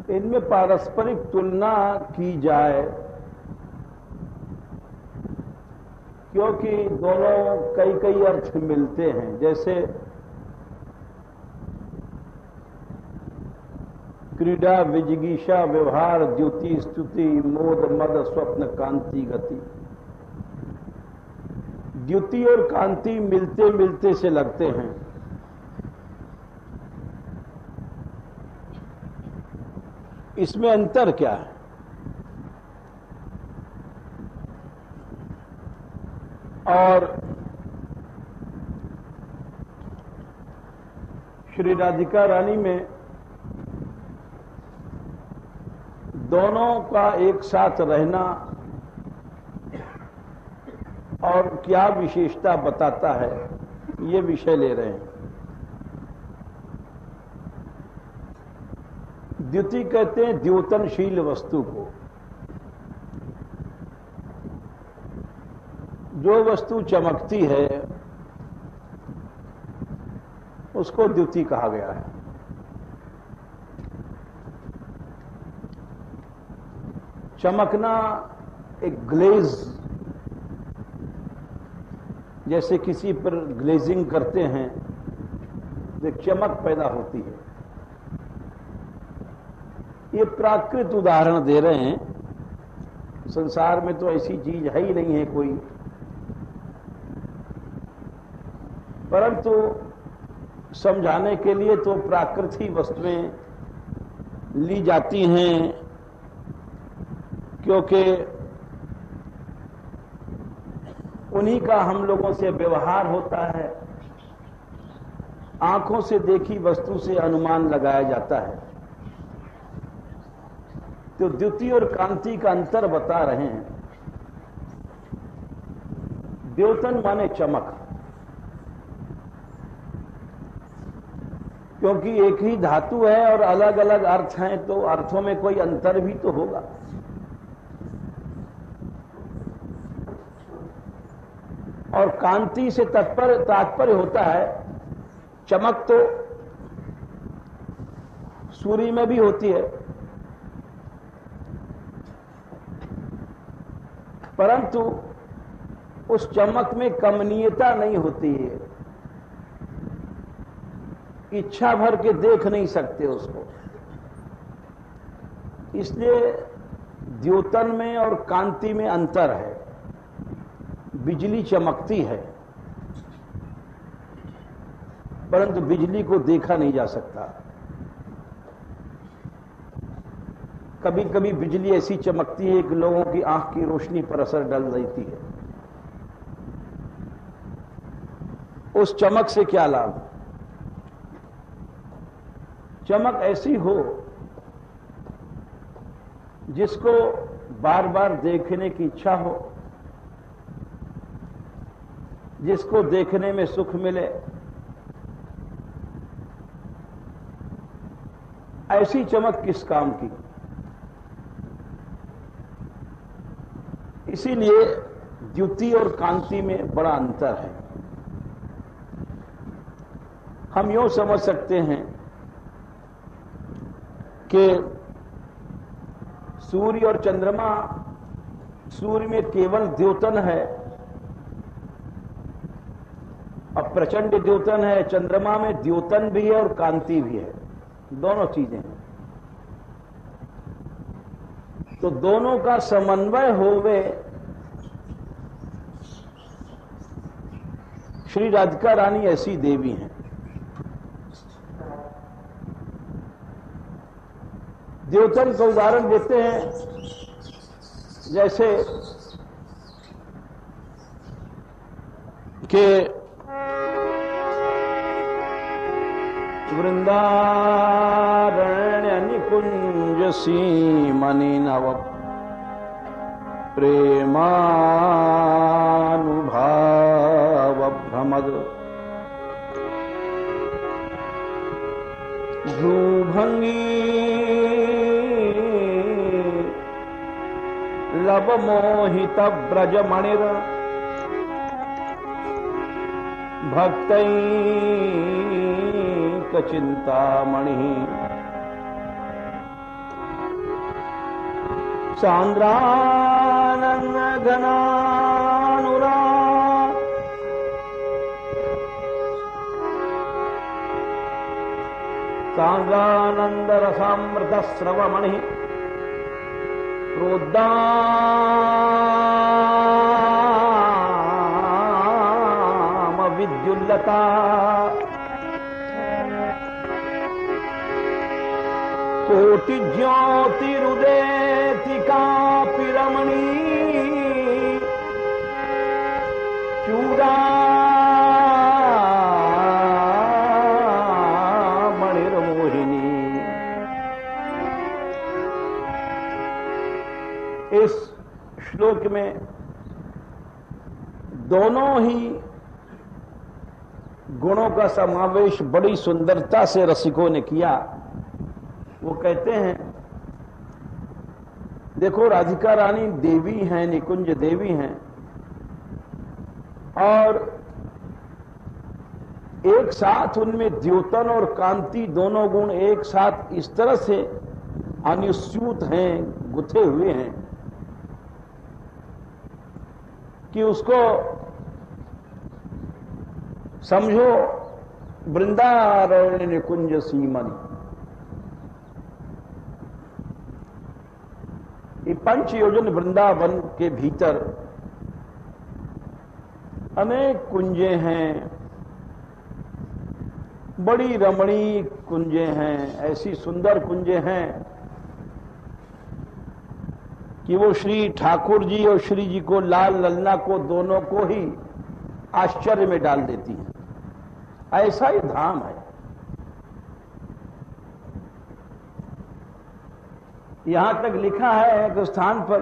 इनमें पारस्परिक तुलना की जाए, क्योंकि दोनों कई कई अर्थ मिलते हैं। जैसे क्रीड़ा, विजिगीषा, व्यवहार, द्युति, स्तुति, मोद, मद, स्वप्न, कांति, गति। द्युति और कांति मिलते मिलते से लगते हैं, इसमें अंतर क्या है? और श्री राधिका रानी में दोनों का एक साथ रहना और क्या विशेषता बताता है, ये विषय ले रहे हैं। द्युति कहते हैं द्योतनशील वस्तु को। जो वस्तु चमकती है उसको द्युति कहा गया है। चमकना एक ग्लेज, जैसे किसी पर ग्लेजिंग करते हैं तो एक चमक पैदा होती है। ये प्राकृत उदाहरण दे रहे हैं। संसार में तो ऐसी चीज है ही नहीं है कोई, परंतु समझाने के लिए तो प्राकृतिक वस्तुएं ली जाती हैं, क्योंकि उन्हीं का हम लोगों से व्यवहार होता है। आंखों से देखी वस्तु से अनुमान लगाया जाता है। तो द्युति और कांति का अंतर बता रहे हैं। द्योतन माने चमक, क्योंकि एक ही धातु है और अलग अलग अर्थ हैं, तो अर्थों में कोई अंतर भी तो होगा। और कांति से तात्पर्य होता है, चमक तो सूर्य में भी होती है, परंतु उस चमक में कमनीयता नहीं होती है। इच्छा भर के देख नहीं सकते उसको। इसलिए द्योतन में और कांति में अंतर है। बिजली चमकती है, परंतु बिजली को देखा नहीं जा सकता। कभी कभी बिजली ऐसी चमकती है कि लोगों की आंख की रोशनी पर असर डाल देती है। उस चमक से क्या लाभ? चमक ऐसी हो जिसको बार बार देखने की इच्छा हो, जिसको देखने में सुख मिले। ऐसी चमक किस काम की? इसीलिए द्युति और कांति में बड़ा अंतर है। हम यूं समझ सकते हैं कि सूर्य और चंद्रमा, सूर्य में केवल द्योतन है और प्रचंड द्योतन है, चंद्रमा में द्योतन भी है और कांति भी है, दोनों चीजें हैं। तो दोनों का समन्वय होवे। श्री राधिका रानी ऐसी देवी हैं। द्योतन का उदाहरण देते हैं, जैसे कि वृंदारण्य निकुंज सीमनि नव प्रेमानुभाव भ्रमद भ्रूभंगी लब मोहित ब्रजमणिर भक्तैक चिंतामणि सांद्रानंद घनानुराग सांद्रानंद रसामृत स्रवमणि प्रोद्दाम विद्युल्लता कोटि ज्योतिरुदेति कापि रमणी चूड़ामणिर्मोहिनी। इस श्लोक में दोनों ही गुणों का समावेश बड़ी सुंदरता से रसिकों ने किया। वो कहते हैं, देखो राधिका रानी देवी हैं, निकुंज देवी हैं, और एक साथ उनमें द्योतन और कांति दोनों गुण एक साथ इस तरह से अनुस्यूत हैं, गुथे हुए हैं कि उसको समझो वृंदारण्य निकुंज सीमनी। ये 5 योजन वृंदावन के भीतर अनेक कुंजे हैं, बड़ी रमणीक कुंजे हैं, ऐसी सुंदर कुंजे हैं कि वो श्री ठाकुर जी और श्री जी को, लाल लल्ला को, दोनों को ही आश्चर्य में डाल देती हैं। ऐसा ही धाम है। यहां तक लिखा है एक स्थान पर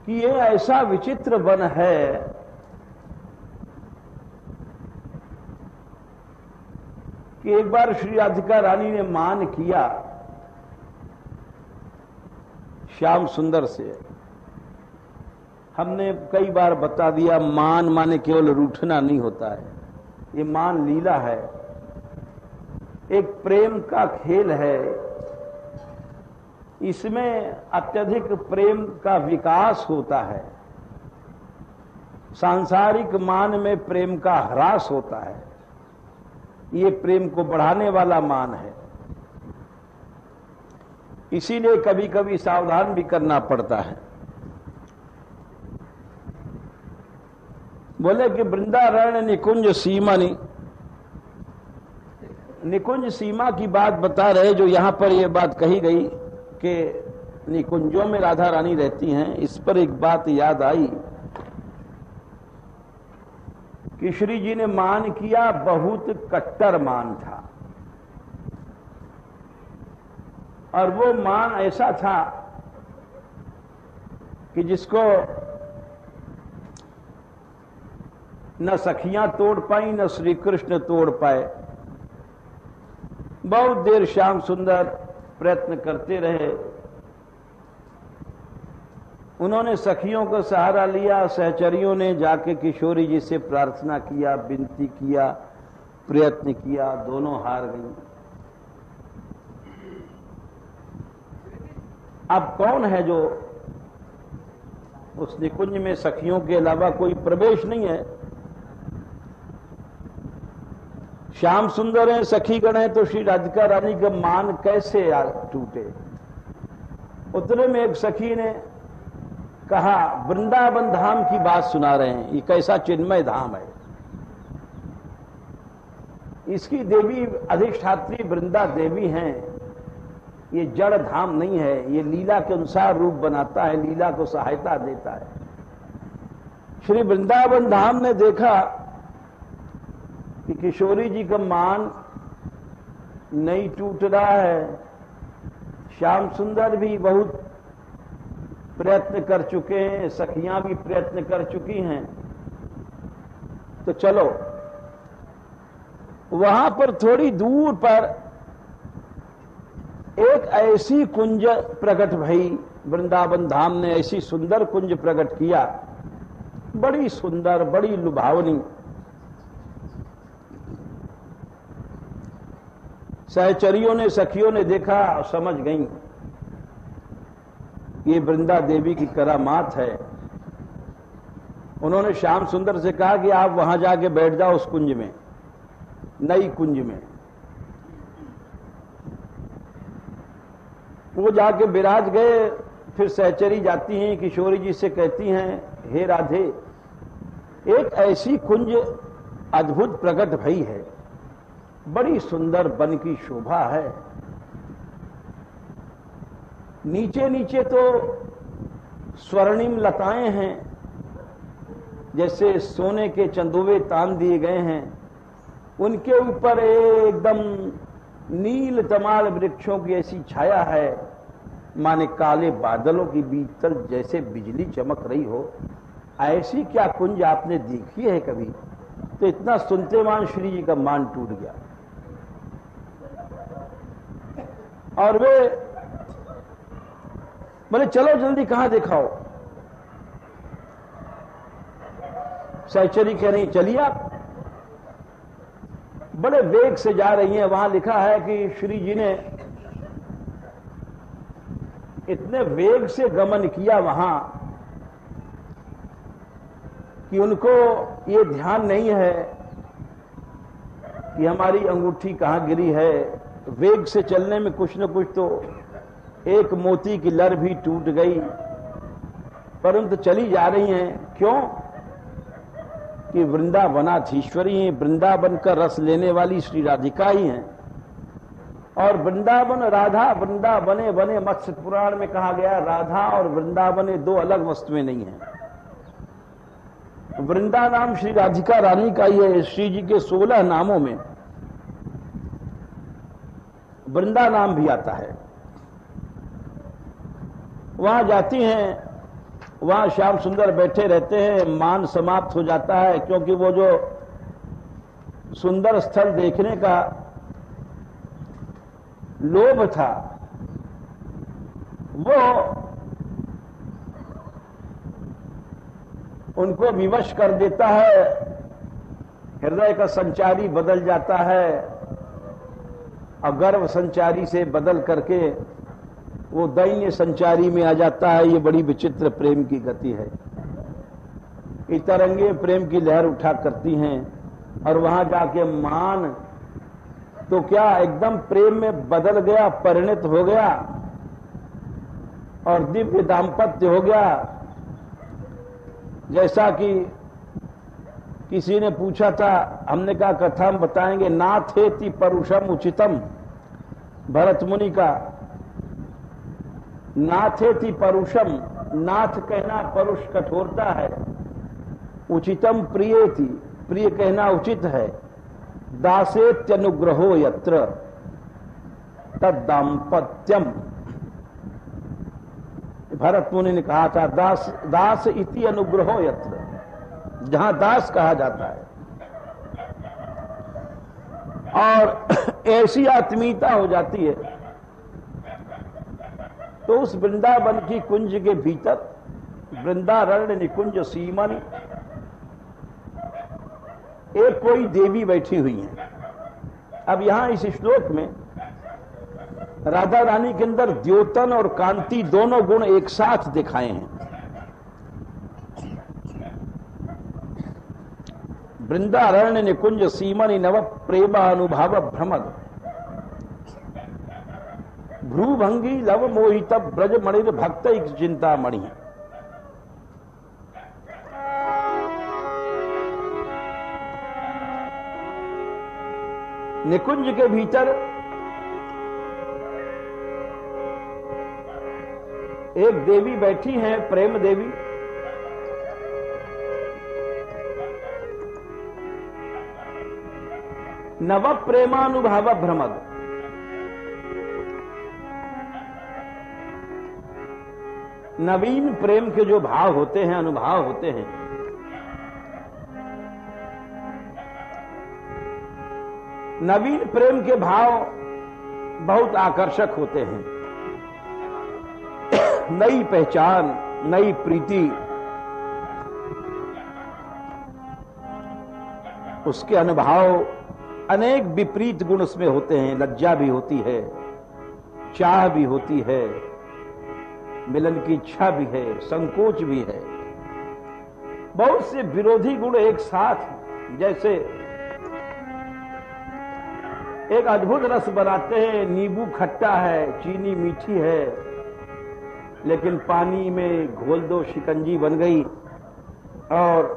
कि ये ऐसा विचित्र वन है कि एक बार श्री राधिका रानी ने मान किया श्याम सुंदर से। हमने कई बार बता दिया, मान माने केवल रूठना नहीं होता है, ये मान लीला है, एक प्रेम का खेल है। इसमें अत्यधिक प्रेम का विकास होता है, सांसारिक मान में प्रेम का ह्रास होता है। ये प्रेम को बढ़ाने वाला मान है, इसीलिए कभी कभी सावधान भी करना पड़ता है। बोले कि वृंदारण्य निकुंज सीमनी, निकुंज सीमा की बात बता रहे, जो यहां पर यह बात कही गई कि निकुंजों में राधा रानी रहती हैं। इस पर एक बात याद आई कि श्री जी ने मान किया, बहुत कट्टर मान था, और वो मान ऐसा था कि जिसको न सखियां तोड़ पाई, न श्री कृष्ण तोड़ पाए। बहुत देर श्याम सुंदर प्रयत्न करते रहे। उन्होंने सखियों का सहारा लिया, सहचरियों ने जाके किशोरी जी से प्रार्थना किया, विनती किया, प्रयत्न किया, दोनों हार गई। अब कौन है जो उस निकुंज में सखियों के अलावा कोई प्रवेश नहीं है। श्याम सुंदर है, सखी गण है, तो श्री राधिका रानी का मान कैसे टूटे। उतने में एक सखी ने कहा, वृंदावन धाम की बात सुना रहे हैं, ये कैसा चिन्मय धाम है, इसकी देवी अधिष्ठात्री वृंदा देवी हैं, ये जड़ धाम नहीं है, ये लीला के अनुसार रूप बनाता है, लीला को सहायता देता है। श्री वृंदावन धाम ने देखा कि किशोरी जी का मान नहीं टूट रहा है, श्याम सुंदर भी बहुत प्रयत्न कर चुके हैं, सखियां भी प्रयत्न कर चुकी हैं, तो चलो वहां पर थोड़ी दूर पर एक ऐसी कुंज प्रकट भई। वृंदावन धाम ने ऐसी सुंदर कुंज प्रकट किया, बड़ी सुंदर, बड़ी लुभावनी। सहचरियों ने, सखियों ने देखा और समझ गईं ये वृंदा देवी की करामात है। उन्होंने श्याम सुंदर से कहा कि आप वहां जाके बैठ जाओ उस कुंज में, नई कुंज में। वो जाके विराज गए। फिर सहचरी जाती हैं, किशोरी जी से कहती हैं, हे राधे, एक ऐसी कुंज अद्भुत प्रकट भई है, बड़ी सुंदर वन की शोभा है। नीचे नीचे तो स्वर्णिम लताएं हैं, जैसे सोने के चंदुवे तान दिए गए हैं। उनके ऊपर एकदम नील तमाल वृक्षों की ऐसी छाया है, माने काले बादलों की बीच पर जैसे बिजली चमक रही हो। ऐसी क्या कुंज आपने देखी है कभी? तो इतना सुनते मान श्री जी का मान टूट गया और वे बोले चलो जल्दी, कहां दिखाओ। सहचरी कह रही चलिए आप। बड़े वेग से जा रही हैं। वहां लिखा है कि श्री जी ने इतने वेग से गमन किया वहां कि उनको ये ध्यान नहीं है कि हमारी अंगूठी कहां गिरी है। वेग से चलने में कुछ न कुछ तो एक मोती की लर भी टूट गई, परंतु चली जा रही हैं। क्यों? कि वृंदावनाधीश्वरी हैं, वृंदावन का रस लेने वाली श्री राधिका ही हैं। और वृंदावन राधा वृंदावने बने, मत्स्य पुराण में कहा गया राधा और वृंदावने दो अलग वस्तुएं नहीं हैं। वृंदा नाम श्री राधिका रानी का ही है। श्री जी के 16 नामों में वृंदा नाम भी आता है। वहां जाती हैं, वहां श्याम सुंदर बैठे रहते हैं। मान समाप्त हो जाता है, क्योंकि वो जो सुंदर स्थल देखने का लोभ था वो उनको विवश कर देता है। हृदय का संचारी बदल जाता है और गर्भ संचारी से बदल करके वो दैन्य संचारी में आ जाता है। ये बड़ी विचित्र प्रेम की गति है। ये तरंगे प्रेम की लहर उठा करती हैं और वहां जाके मान तो क्या एकदम प्रेम में बदल गया, परिणत हो गया और दिव्य दाम्पत्य हो गया। जैसा कि किसी ने पूछा था, हमने कहा कथा हम बताएंगे। नाथेति परुषम उचितम, भरत मुनि का नाथेति परुषम, नाथ कहना परुष कठोरता है, उचितम प्रियेति, प्रिय कहना उचित है। दासेत्यनुग्रहो यत्र तद्दाम्पत्यम, भरत मुनि ने कहा था दास दास इति अनुग्रहो यत्र, जहां दास कहा जाता है। और ऐसी आत्मीयता हो जाती है तो उस वृंदावन की कुंज के भीतर वृंदारण्य निकुंज सीमन एक कोई देवी बैठी हुई है। अब यहां इस श्लोक में राधा रानी के अंदर द्योतन और कांति दोनों गुण एक साथ दिखाए हैं। वृंदारण्य निकुंज सीमनि नव प्रेमानुभाव भ्रमद, भ्रूभंगी लव मोहित ब्रज मणिर भक्त चिंता मणि। निकुंज के भीतर एक देवी बैठी हैं, प्रेम देवी। नव प्रेमानुभाव भ्रमद, नवीन प्रेम के जो भाव होते हैं, अनुभाव होते हैं, नवीन प्रेम के भाव बहुत आकर्षक होते हैं। नई पहचान, नई प्रीति, उसके अनुभव अनेक विपरीत गुण उसमें होते हैं। लज्जा भी होती है, चाह भी होती है, मिलन की इच्छा भी है, संकोच भी है, बहुत से विरोधी गुण एक साथ। जैसे एक अद्भुत रस बनाते हैं, नींबू खट्टा है, चीनी मीठी है, लेकिन पानी में घोल दो शिकंजी बन गई और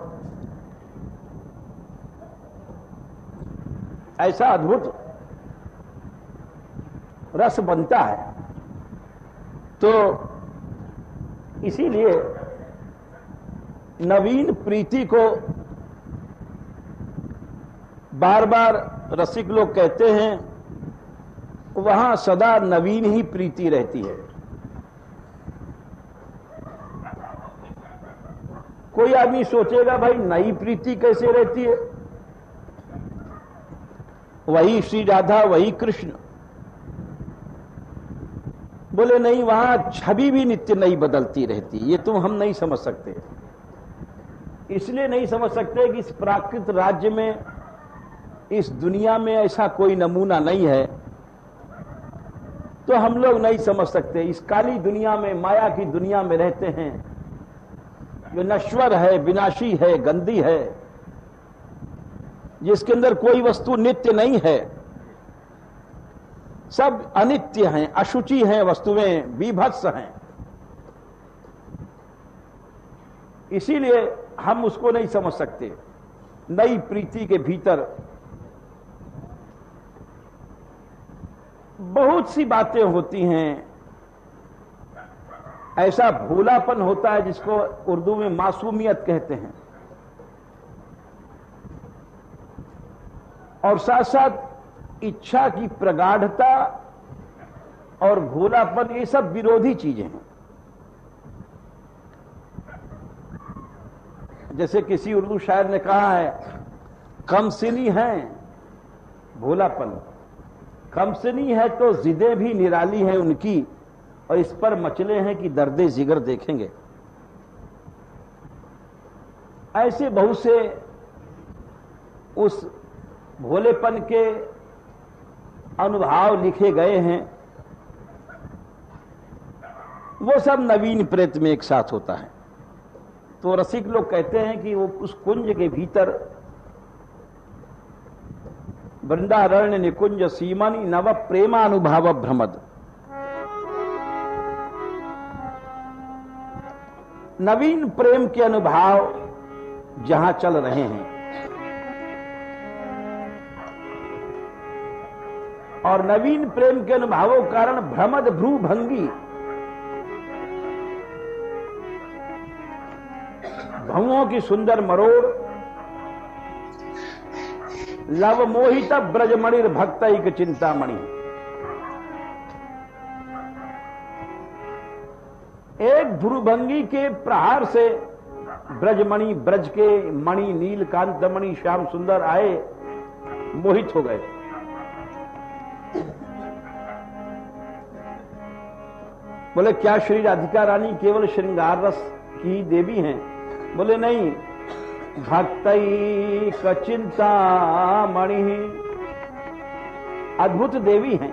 ऐसा अद्भुत रस बनता है। तो इसीलिए नवीन प्रीति को बार बार रसिक लोग कहते हैं, वहां सदा नवीन ही प्रीति रहती है। कोई आदमी सोचेगा भाई नई प्रीति कैसे रहती है, वही श्री राधा वही कृष्ण। बोले नहीं, वहां छवि भी नित्य नई बदलती रहती। ये तुम हम नहीं समझ सकते। इसलिए नहीं समझ सकते कि इस प्राकृत राज्य में, इस दुनिया में ऐसा कोई नमूना नहीं है, तो हम लोग नहीं समझ सकते। इस काली दुनिया में, माया की दुनिया में रहते हैं, जो नश्वर है, विनाशी है, गंदी है, जिसके अंदर कोई वस्तु नित्य नहीं है, सब अनित्य हैं, अशुचि हैं, वस्तुएं विभत्स हैं। इसीलिए हम उसको नहीं समझ सकते। नई प्रीति के भीतर बहुत सी बातें होती हैं। ऐसा भोलापन होता है जिसको उर्दू में मासूमियत कहते हैं, और साथ साथ इच्छा की प्रगाढ़ता और भोलापन, ये सब विरोधी चीजें हैं। जैसे किसी उर्दू शायर ने कहा है, कमसिनी है भोलापन, कमसिनी है तो जिदें भी निराली हैं उनकी, और इस पर मचले हैं कि दर्दे जिगर देखेंगे। ऐसे बहुत से उस भोलेपन के अनुभाव लिखे गए हैं। वो सब नवीन प्रेत में एक साथ होता है। तो रसिक लोग कहते हैं कि वो उस कुंज के भीतर वृंदारण्य निकुंज सीमनि नव प्रेमानुभाव भ्रमद, नवीन प्रेम के अनुभाव जहां चल रहे हैं, और नवीन प्रेम के अनुभवों के कारण भ्रमद भ्रू भंगी, भवों की सुंदर मरोड़, लव मोहित ब्रजमणिर भक्तैक चिंतामणि। एक ध्रुभंगी के प्रहार से ब्रजमणि, ब्रज के मणि, नीलकांत मणि, श्याम सुंदर आए, मोहित हो गए। बोले क्या श्री राधिका रानी केवल श्रृंगार रस की देवी हैं? बोले नहीं, भक्तैक चिंतामणि अद्भुत देवी हैं,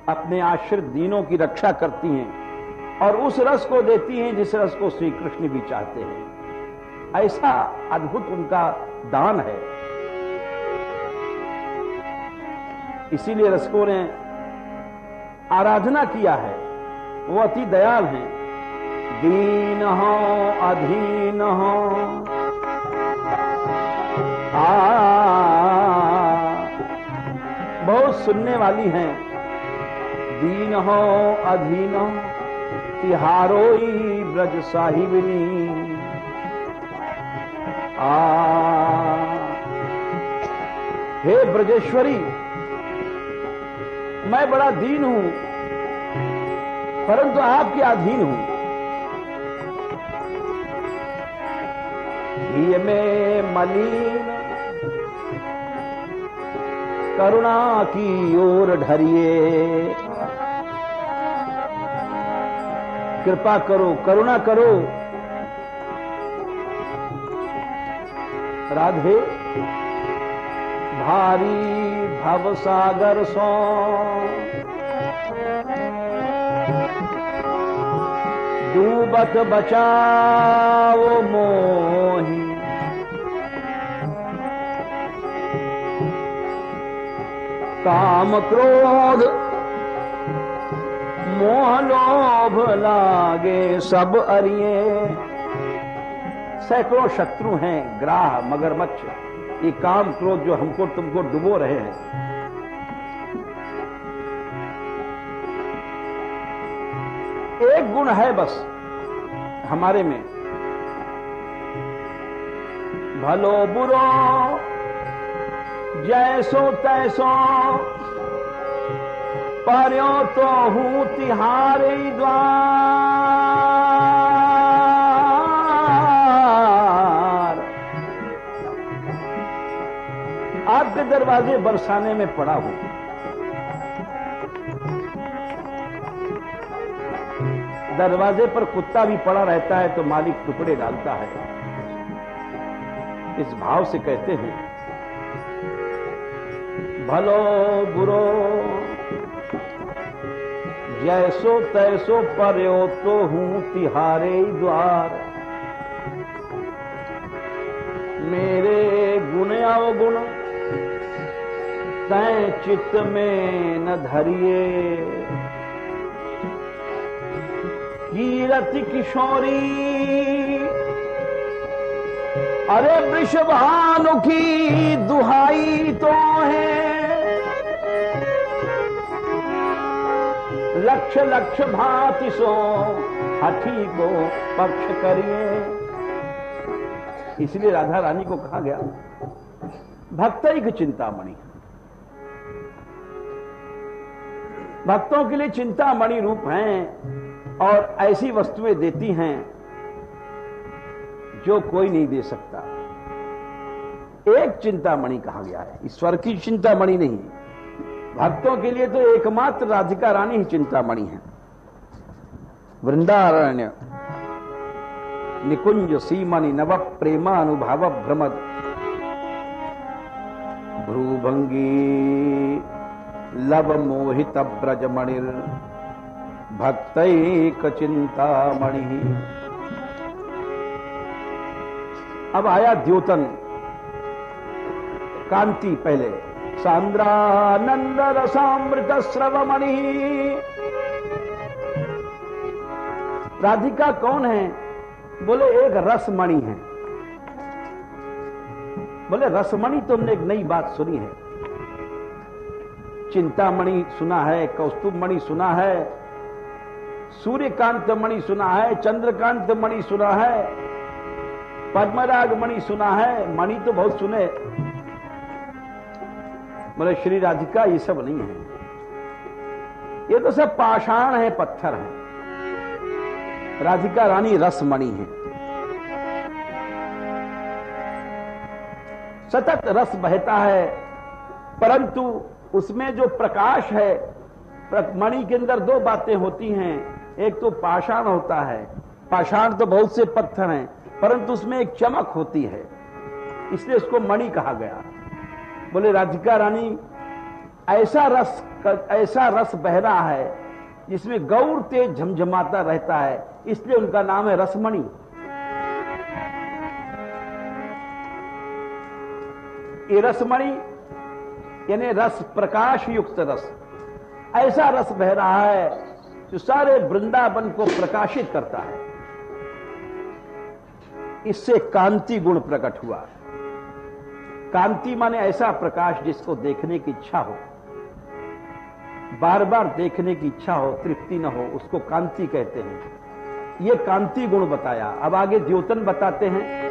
अपने आश्रित दीनों की रक्षा करती हैं और उस रस को देती हैं जिस रस को श्री कृष्ण भी चाहते हैं। ऐसा अद्भुत उनका दान है। इसीलिए रसिकों ने आराधना किया है। वो अति दयाल हैं। दीन हो अधीन हो बहुत सुनने वाली हैं। दीन हो अधीन हो तिहारोई ब्रज साहिबिनी। हे ब्रजेश्वरी, मैं बड़ा दीन हूं परंतु आपके अधीन हूं। ये में मलिन करुणा की ओर ढरिए। कृपा करो, करुणा करो, राधे भारी भव सागर सो डूबत बचाओ मोही, काम क्रोध मोह लोभ लागे सब अरिये। सैकड़ों शत्रु हैं, ग्राह मगरमच्छ, ये काम क्रोध जो हमको तुमको डुबो रहे हैं। एक गुण है बस हमारे में, भलो बुरो जैसो तैसो पर्यो तो हूं तिहारे द्वार। आपके दरवाजे बरसाने में पड़ा हूं। दरवाजे पर कुत्ता भी पड़ा रहता है तो मालिक टुकड़े डालता है। इस भाव से कहते हैं भलो बुरो जैसो तैसो पर्यो तो हूं तिहारे द्वार। मेरे गुण अवगुण तैं चित्त में न धरिए। कीरति किशोरी अरे वृषभानु की दुहाई तो है। लक्ष लक्ष भांति सो हाथी को पक्ष करिए। इसलिए राधा रानी को कहा गया भक्तैक चिंतामणि। भक्तों के लिए चिंतामणि रूप हैं और ऐसी वस्तुएं देती हैं जो कोई नहीं दे सकता। एक चिंतामणि कहा गया है, ईश्वर की चिंतामणि नहीं। भक्तों के लिए तो एकमात्र राधिका रानी ही चिंतामणि है। वृंदारण्य निकुंज सीमणि नव प्रेमानुभाव भ्रमद भ्रूभंगी लब मोहित ब्रजमणिर भक्तैक चिंतामणि। अब आया द्योतन कांति। पहले सांद्रानंद रसामृत स्रवमणि। राधिका कौन है? बोले एक रसमणि है। बोले रसमणि तुमने एक नई बात सुनी है। चिंतामणि सुना है, कौस्तुभ मणि सुना है, सूर्यकांत मणि सुना है, चंद्रकांत मणि सुना है, पद्मराग मणि सुना है। मणि तो बहुत सुने। बोले श्री राधिका ये सब नहीं है, ये तो सब पाषाण है, पत्थर है। राधिका रानी रसमणि है। सतत रस बहता है, परंतु उसमें जो प्रकाश है, मणि के अंदर दो बातें होती हैं। एक तो पाषाण होता है, पाषाण तो बहुत से पत्थर हैं, परंतु उसमें एक चमक होती है, इसलिए उसको मणि कहा गया। बोले राधिका रानी ऐसा रस बह रहा है जिसमें गौर तेज झमझमाता रहता है, इसलिए उनका नाम है रसमणि। ये रसमणि यानी रस, प्रकाश युक्त रस। ऐसा रस बह रहा है जो सारे वृंदावन को प्रकाशित करता है। इससे कांति गुण प्रकट हुआ। कांति माने ऐसा प्रकाश जिसको देखने की इच्छा हो, बार बार देखने की इच्छा हो, तृप्ति न हो, उसको कांति कहते हैं। ये कांति गुण बताया। अब आगे द्योतन बताते हैं।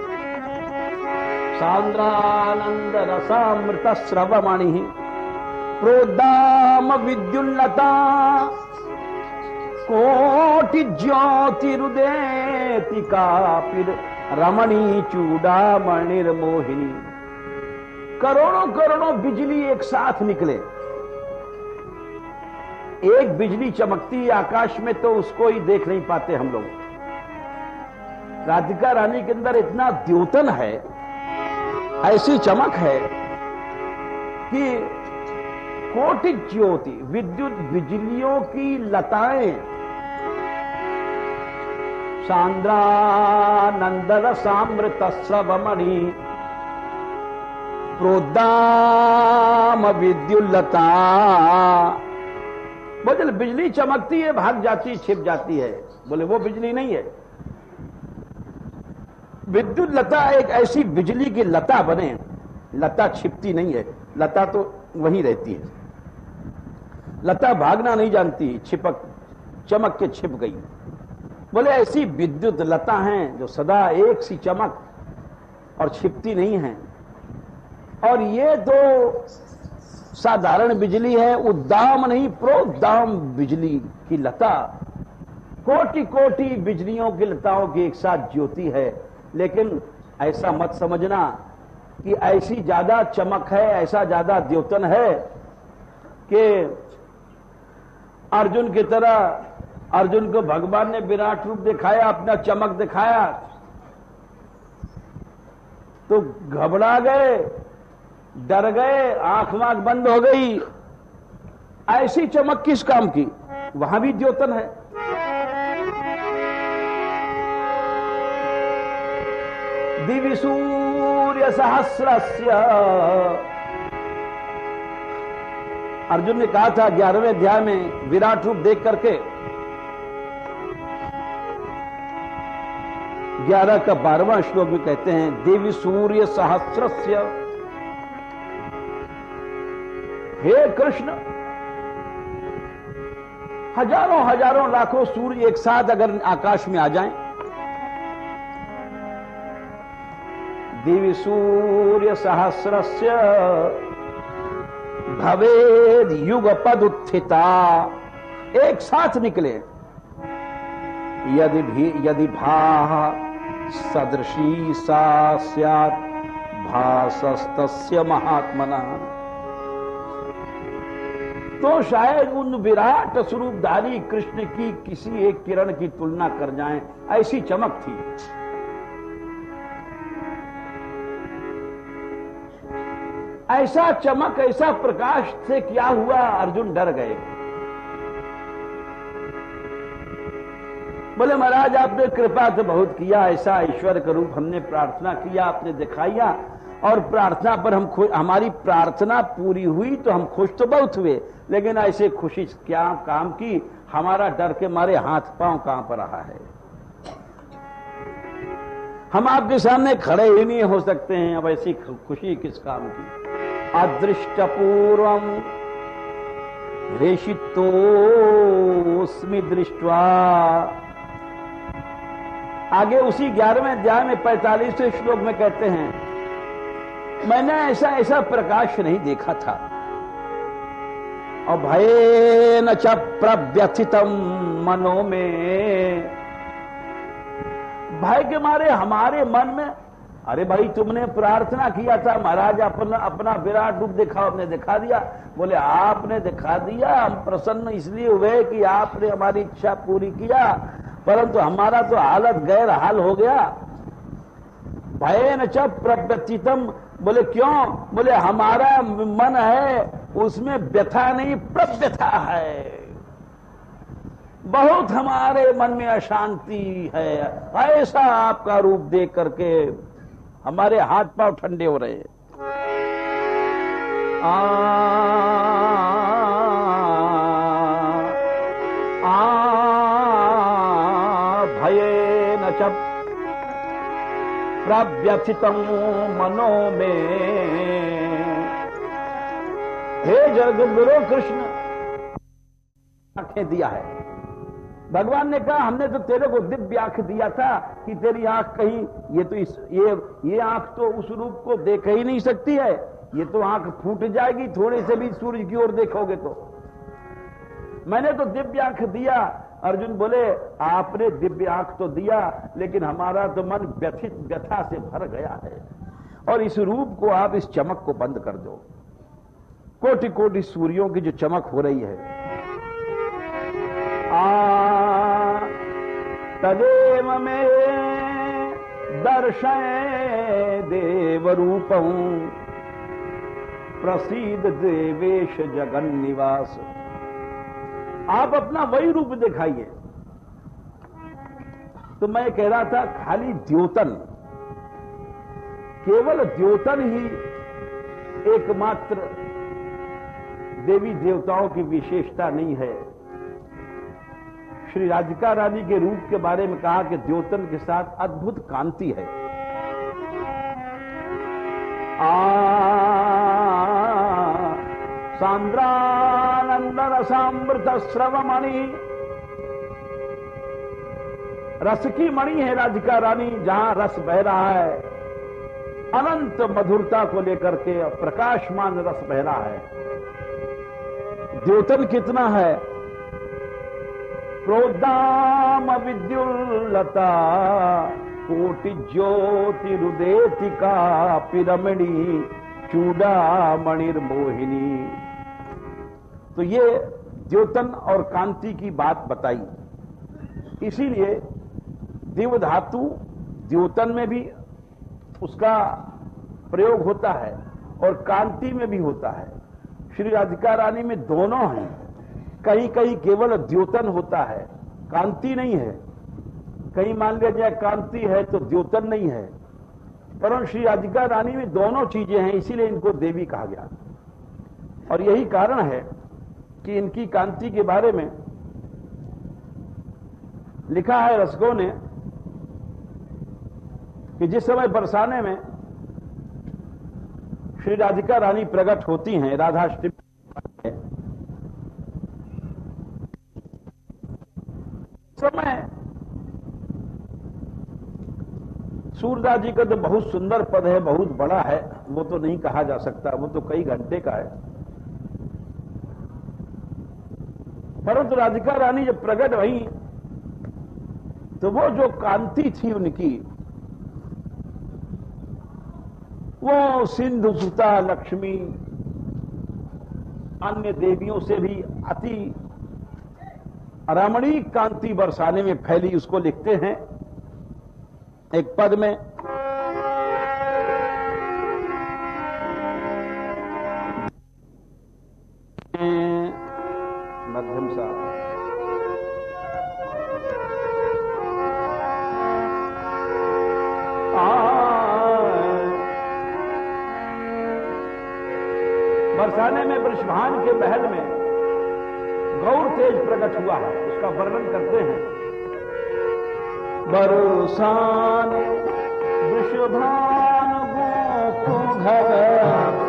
सांद्रानंद रसामृत स्रवमणि प्रोद्दाम विद्युल्लता कोटि ज्योतिरुदेति कापिर रमणी चूड़ामणिर मोहिनी। करोड़ों करोड़ों बिजली एक साथ निकले। एक बिजली चमकती आकाश में तो उसको ही देख नहीं पाते हम लोग। राधिका रानी के अंदर इतना द्योतन है ऐसी चमक है कि कोटि ज्योति, विद्युत बिजलियों की लताएं, सांद्रानंदरसामृत सबमणि प्रोद्दाम विद्युल्लता। बोले बिजली चमकती है, भाग जाती, छिप जाती है। बोले वो बिजली नहीं है। विद्युत लता एक ऐसी बिजली की लता बने, लता छिपती नहीं है, लता तो वहीं रहती है। लता भागना नहीं जानती, छिपक चमक के छिप गई। बोले ऐसी विद्युत लता हैं जो सदा एक सी चमक और छिपती नहीं है। और ये तो साधारण बिजली है, उद्दाम नहीं, प्रोद्दाम बिजली की लता। कोटि कोटि बिजलियों की लताओं की एक साथ ज्योति है। लेकिन ऐसा मत समझना कि ऐसी ज्यादा चमक है, ऐसा ज्यादा द्योतन है कि अर्जुन की तरह अर्जुन को भगवान ने विराट रूप दिखाया, अपना चमक दिखाया तो घबरा गए, डर गए, आंख मांख बंद हो गई। ऐसी चमक किस काम की? वहां भी द्योतन है। दिवि सूर्य सहस्रस्य, अर्जुन ने कहा था 11वें अध्याय में विराट रूप देख करके, 11 का 12वां श्लोक में कहते हैं देवी सूर्य सहस्रस्य। हे कृष्ण, हजारों हजारों लाखों सूर्य एक साथ अगर आकाश में आ जाएं, देवी सूर्य सहस्रस्य भवेद युगपद उत्थिता, एक साथ निकले, यदि भाः सदृशी सा स्यात् भासस्तस्य महात्मनः, तो शायद उन विराट स्वरूपधारी कृष्ण की किसी एक किरण की तुलना कर जाएं, ऐसी चमक थी। ऐसा चमक, ऐसा प्रकाश से क्या हुआ? अर्जुन डर गए। बोले महाराज आपने कृपा तो बहुत किया, ऐसा ईश्वर का रूप हमने प्रार्थना किया, आपने दिखाया, और प्रार्थना पर हमारी प्रार्थना पूरी हुई तो हम खुश तो बहुत हुए, लेकिन ऐसे खुशी क्या काम की? हमारा डर के मारे हाथ पांव कांप रहा है। हम आपके सामने खड़े ही नहीं हो सकते हैं, अब ऐसी खुशी किस काम की? अदृष्टपूर्वम रेषितोस्मि दृष्ट्वा। आगे उसी 11वें अध्याय में 45वें श्लोक में कहते हैं मैंने ऐसा प्रकाश नहीं देखा था। और भयेन च प्रव्यथितम मनो में, भय के मारे हमारे मन में, अरे भाई तुमने प्रार्थना किया था महाराज अपना विराट रूप दिखाओ, आपने दिखा दिया। बोले आपने दिखा दिया, हम प्रसन्न इसलिए हुए कि आपने हमारी इच्छा पूरी किया, परंतु हमारा तो हालत गैर हाल हो गया। भयेन च प्रव्यथितम, बोले क्यों? बोले हमारा मन है उसमें व्यथा नहीं, प्रव्यथा है। बहुत हमारे मन में अशांति है। ऐसा आपका रूप देख करके हमारे हाथ पांव ठंडे हो रहे हैं। भयेन च प्रव्यथितं मनो में। हे जगद्गुरु कृष्ण, आंखें दिया है। भगवान ने कहा हमने तो तेरे को दिव्य आंख दिया था कि तेरी आंख कहीं, ये आंख तो उस रूप को देख ही नहीं सकती है, ये तो आंख फूट जाएगी थोड़े से भी सूरज की ओर देखोगे तो। मैंने तो दिव्य आंख दिया। अर्जुन बोले आपने दिव्य आंख तो दिया, लेकिन हमारा तो मन व्यथा से भर गया है, और इस रूप को आप, इस चमक को बंद कर दो। कोटि कोटि सूर्यों की जो चमक हो रही है, तदेव में दर्शय देव रूपं प्रसीद देवेश जगन निवास। आप अपना वही रूप दिखाइए। तो मैं कह रहा था खाली द्योतन, केवल द्योतन ही एकमात्र देवी देवताओं की विशेषता नहीं है। श्री राधिका रानी के रूप के बारे में कहा कि द्योतन के साथ अद्भुत कांति है। सांद्रानंद रसामृत स्रवमणि, रस की मणि है राधिका रानी, जहां रस बह रहा है, अनंत मधुरता को लेकर के प्रकाशमान रस बह रहा है। द्योतन कितना है? प्रोद्दाम विद्युल्लता कोटि ज्योति रुदेतिका पिरमणि चूड़ामणिर मोहिनी। तो ये द्योतन और कांति की बात बताई। इसीलिए दिव्य धातु द्योतन में भी उसका प्रयोग होता है और कांति में भी होता है। श्री राधिका रानी में दोनों हैं। कहीं कहीं केवल द्योतन होता है, कांति नहीं है। कहीं मान लिया जाए कांति है तो द्योतन नहीं है, परंतु श्री राधिका रानी में दोनों चीजें हैं, इसीलिए इनको देवी कहा गया। और यही कारण है कि इनकी कांति के बारे में लिखा है रसिकों ने कि जिस समय बरसाने में श्री राधिका रानी प्रकट होती हैं, राधाष्टमी समय सूरदास जी का तो बहुत सुंदर पद है, बहुत बड़ा है, वो तो नहीं कहा जा सकता, वो तो कई घंटे का है। परंतु राधिका रानी जब प्रकट हुई तो वो जो कांति थी उनकी, वो सिंधु सुता लक्ष्मी अन्य देवियों से भी अति रमणीक कांति बरसाने में फैली। उसको लिखते हैं एक पद में, मध्यम सा बरसाने में वृषभान के महल में गौर तेज प्रकट हुआ है, उसका वर्णन करते हैं। बरसाने वृषभान गोकुल घर,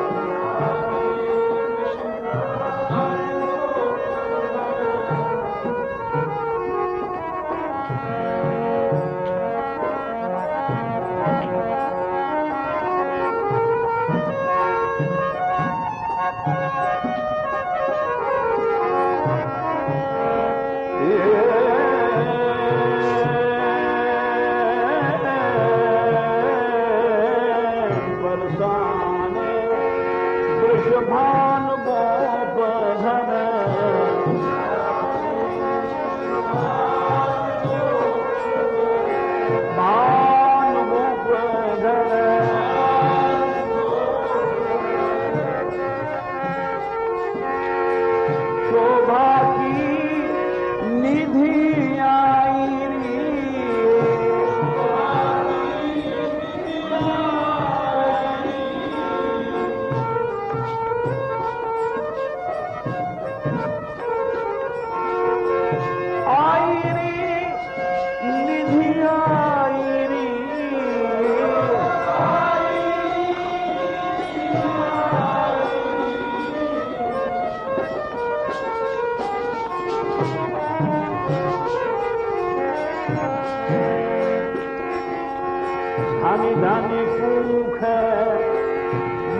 धानी धानी पूख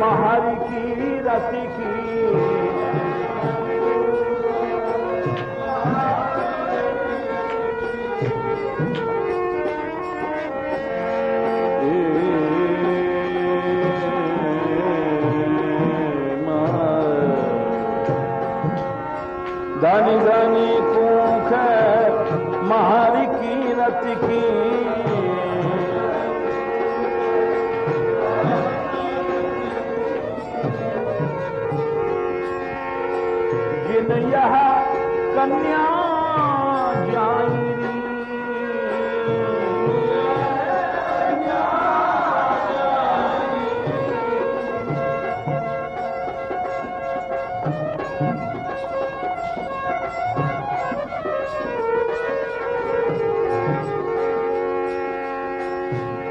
महर की रति की, धानी धानी पूख महर की रति की, बिन यह कन्या जाई री।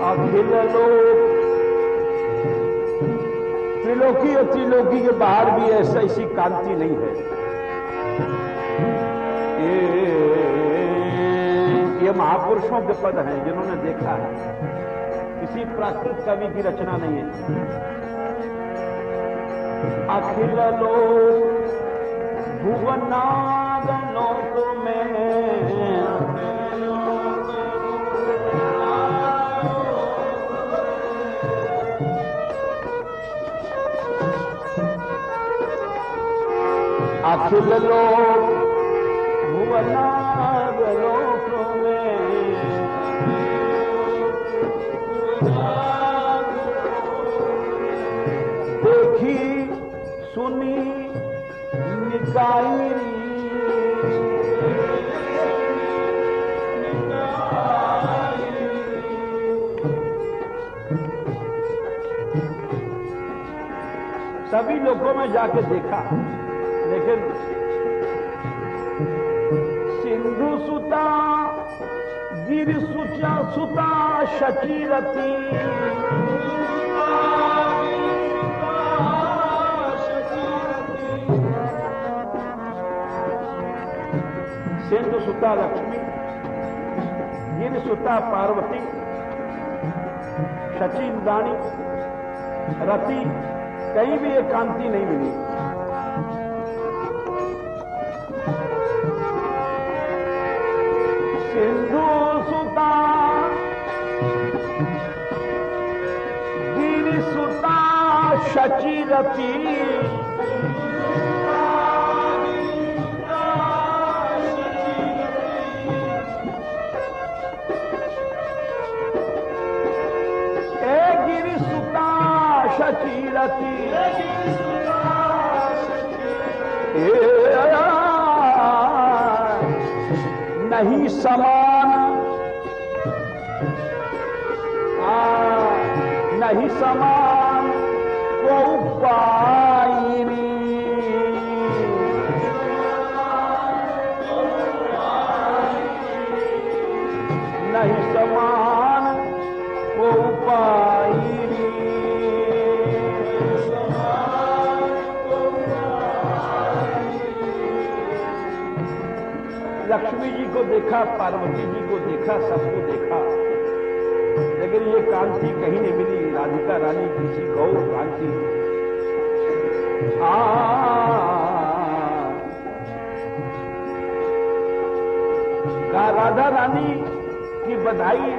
अखिल लोक त्रिलोकी और त्रिलोकी के बाहर भी ऐसी कांति नहीं है। ये महापुरुषों के पद हैं जिन्होंने देखा है, किसी प्राकृत कवि की रचना नहीं है। अखिल लोक भुवनाद लोक में अखिल लोक भुवनाद लोक में देखी सुनी निकाई री। सभी लोगों में जाके देखा, लेकिन सिंधु सुता गिर सुचा सुता शचीरती। सिंधु सुता लक्ष्मी, गिर सुता पार्वती, शचींद्राणी रति, कहीं भी एक कांति नहीं मिली। सिंधु सुता गिर सुता शचीरती। गिर सुता शचीरती नहीं समान, नहीं समान को पाइनी। नहीं समान को पाइनी। लक्ष्मी जी को देखा, पार्वती जी को देखा, सबको देखा, लेकिन ये कांति कहीं नहीं मिली। राधिका रानी किसी गौर कांति। राधा रानी की बधाई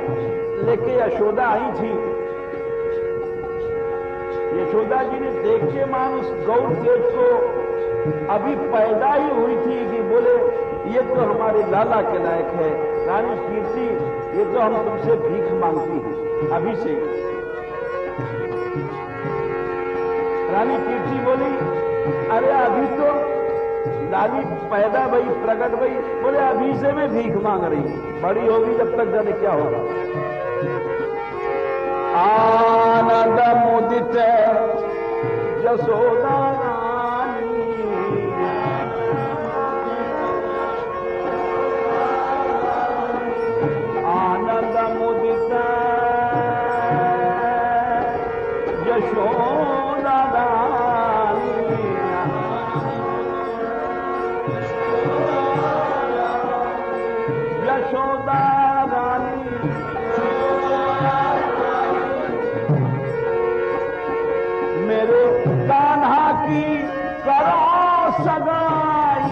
लेके यशोदा आई थी। यशोदा जी ने देख के मान उस गौर तेज को, अभी पैदा ही हुई थी कि बोले ये तो हमारे लाला के लायक है। रानी कीर्ति, ये तो हम तुमसे भीख मांगती हैं अभी से। रानी कीर्ति बोली, अरे अभी तो लाली पैदा भई, प्रकट भई, बोले अभी से मैं भीख मांग रही, बड़ी होगी जब तक जाने क्या होगा। आनंद मुदित यशोदा यशोदा रानी, यशोदा रानी मेरे कान्हा की करो सगाई।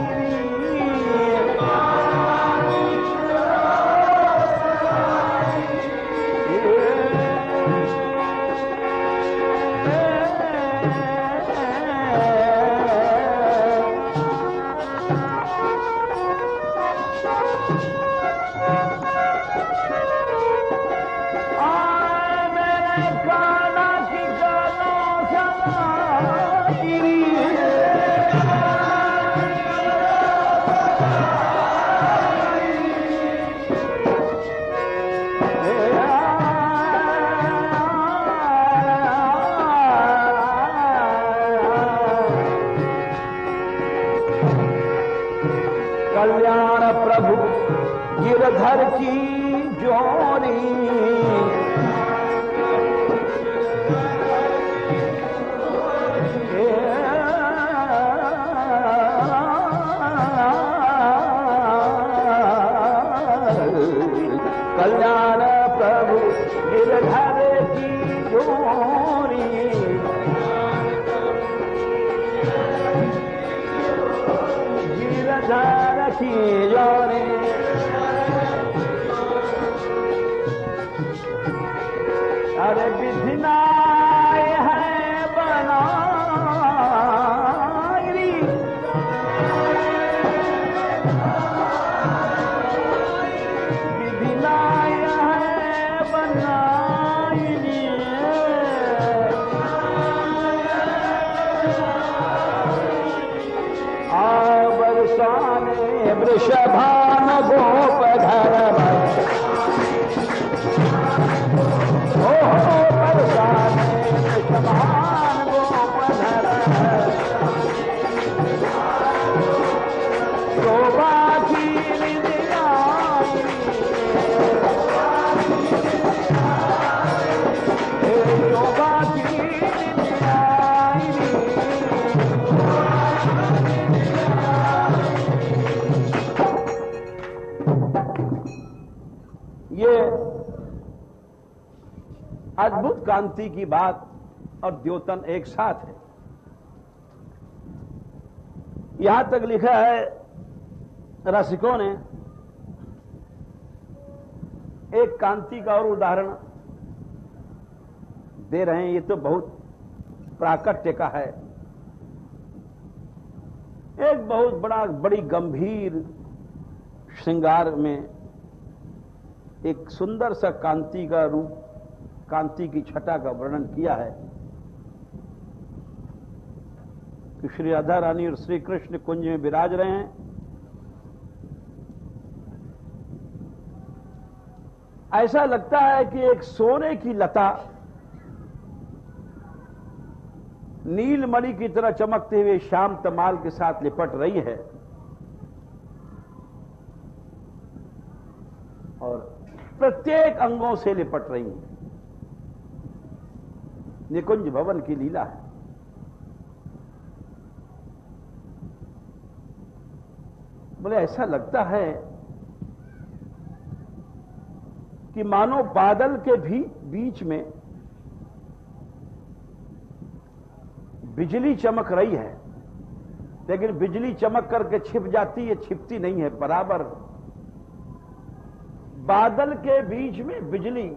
कल्याण प्रभु गिरधर की जोरी, कल्याण प्रभु गिरधर की जोरी, गिरधर की जोरी। अरे विधिनाय है बनाई, विधिनाय है बनाई, आवर्षाने वृषभान गोपधर अद्भुत कांति की बात और द्योतन एक साथ है। यहां तक लिखा है रसिकों ने, एक कांति का और उदाहरण दे रहे हैं। ये तो बहुत प्राकट्य का है। एक बहुत बड़ी गंभीर श्रृंगार में एक सुंदर सा कांति का रूप, कांति की छटा का वर्णन किया है कि श्री राधा रानी और श्री कृष्ण कुंज में विराज रहे हैं। ऐसा लगता है कि एक सोने की लता नीलमणि की तरह चमकते हुए श्याम तमाल के साथ लिपट रही है और प्रत्येक अंगों से लिपट रही है। निकुंज भवन की लीला है। बोले ऐसा लगता है कि मानो बादल के भी बीच में बिजली चमक रही है, लेकिन बिजली चमक करके छिप जाती है, छिपती नहीं है, बराबर बादल के बीच में बिजली।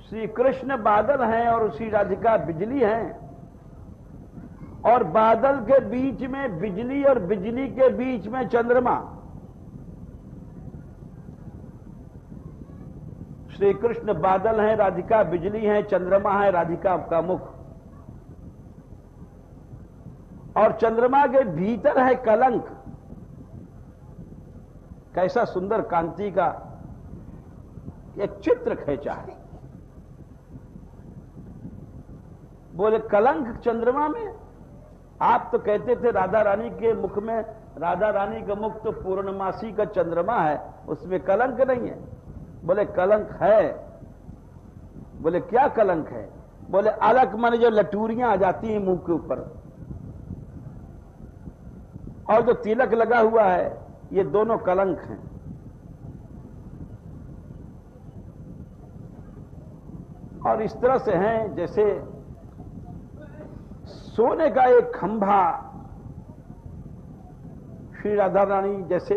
श्री कृष्ण बादल हैं और श्री राधिका बिजली हैं, और बादल के बीच में बिजली और बिजली के बीच में चंद्रमा। श्री कृष्ण बादल हैं, राधिका बिजली हैं, चंद्रमा है राधिका का मुख, और चंद्रमा के भीतर है कलंक। कैसा सुंदर कांति का एक चित्र खींचा है। बोले कलंक चंद्रमा में? आप तो कहते थे राधा रानी के मुख में, राधा रानी का मुख तो पूर्णमासी का चंद्रमा है, उसमें कलंक नहीं है। बोले कलंक है। बोले क्या कलंक है? बोले अलग मन जो लटूरियां आ जाती हैं मुंह के ऊपर और जो तिलक लगा हुआ है, ये दोनों कलंक हैं। और इस तरह से हैं जैसे सोने का एक खंभा श्री राधा रानी जैसे,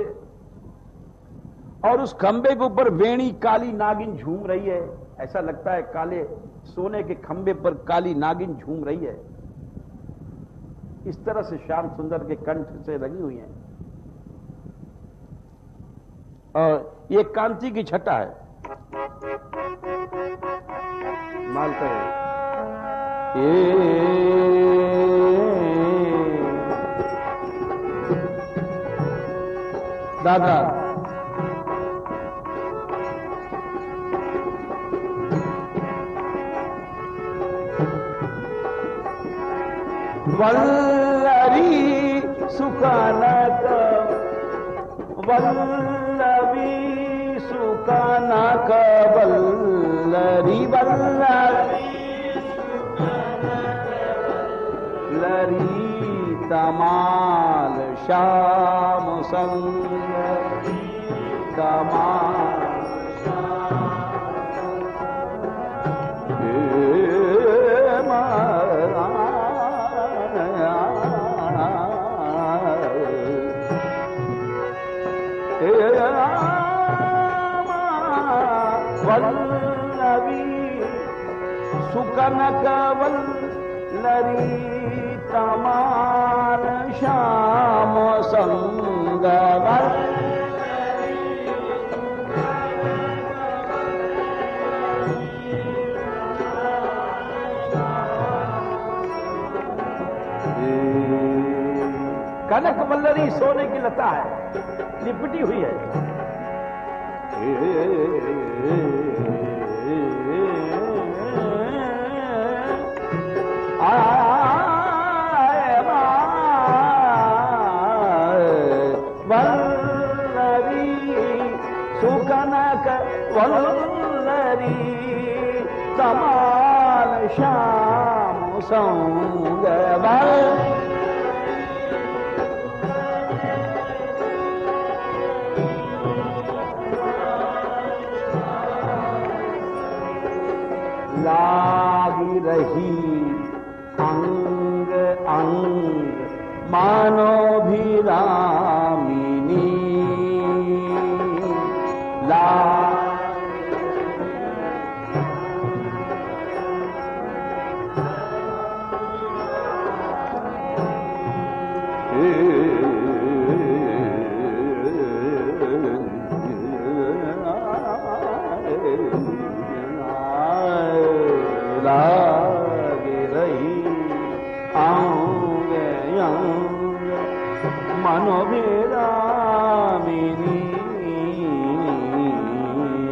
और उस खंभे के ऊपर वेणी काली नागिन झूम रही है। ऐसा लगता है काले सोने के खंभे पर काली नागिन झूम रही है। इस तरह से श्याम सुंदर के कंठ से लगी हुई है, और ये कांति की छटा है। मालता है दादा वल्लरी सुकानक वल्लवी सुकनक वल्लरी वल्लरी तमाल श्याम संग तमाल वल्लवी सुकनक वल्लरी तमाल श्याम संग कनक वल्लरी सोने की लता है, लिपटी हुई है। वल्लरी सुकनक वल्लरी तमाल श्याम संग लागी रही अंग अंग मानो भिरामिनी लागी रही अंग अंग मनोभिरामिनी